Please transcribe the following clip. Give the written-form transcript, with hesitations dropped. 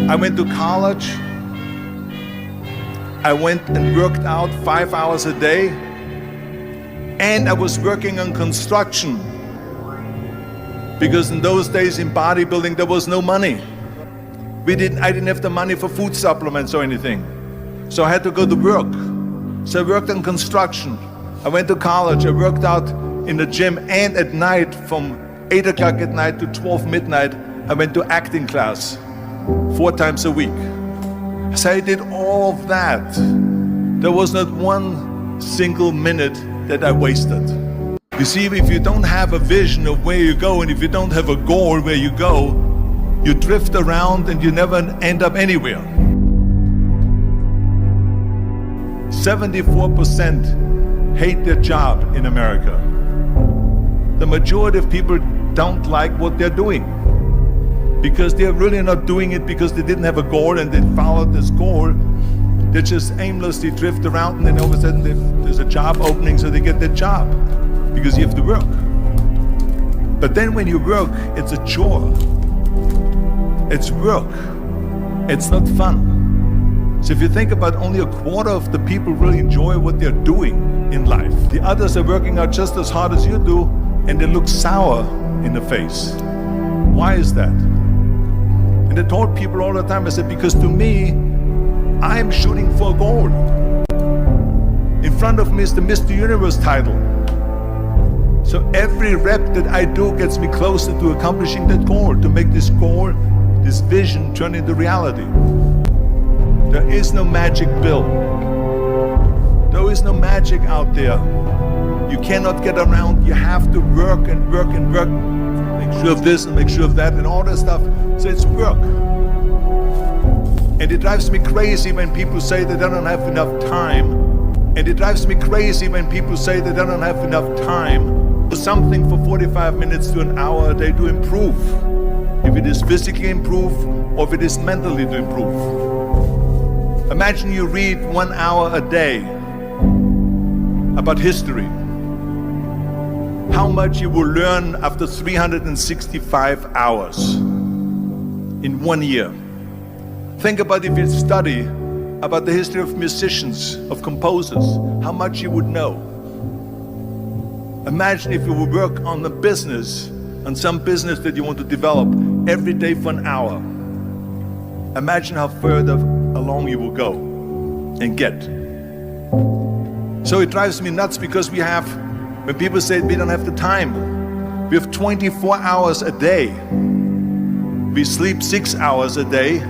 I went to college. I went and worked out 5 hours a day. And I was working on construction. Because in those days in bodybuilding, there was no money. I didn't have the money for food supplements or anything. So I had to go to work. So I worked on construction. I went to college. I worked out in the gym, and at night from 8 o'clock at night to 12 midnight, I went to acting class 4 times a week. So I did all of that. There was not one single minute that I wasted. You see, if you don't have a vision of where you go, and if you don't have a goal where you go, you drift around and you never end up anywhere. 74% hate their job in America. The majority of people don't like what they're doing because they're really not doing it because they didn't have a goal and they followed this goal. They just aimlessly drift around, and then all of a sudden there's a job opening, so they get that job because you have to work. But then when you work, it's a chore. It's work. It's not fun. So if you think about, only a quarter of the people really enjoy what they're doing in life. The others are working out just as hard as you do, and they look sour in the face. Why is that? And I told people all the time, I said, because to me, I'm shooting for a goal. In front of me is the Mr. Universe title. So every rep that I do gets me closer to accomplishing that goal, to make this goal, this vision, turn into reality. There is no magic pill. There is no magic out there. You cannot get around. You have to work and work and work. Make sure of this and make sure of that and all that stuff. So it's work. And it drives me crazy when people say that they don't have enough time. And it drives me crazy when people say that they don't have enough time for something for 45 minutes to an hour a day to improve. If it is physically improve or if it is mentally to improve. Imagine you read 1 hour a day about history. How much you will learn after 365 hours in 1 year. Think about if you study about the history of musicians, of composers, how much you would know. Imagine if you would work on a business, on some business that you want to develop every day for an hour. Imagine how further along you will go and get. So it drives me nuts because when people say we don't have the time, we have 24 hours a day. We sleep 6 hours a day.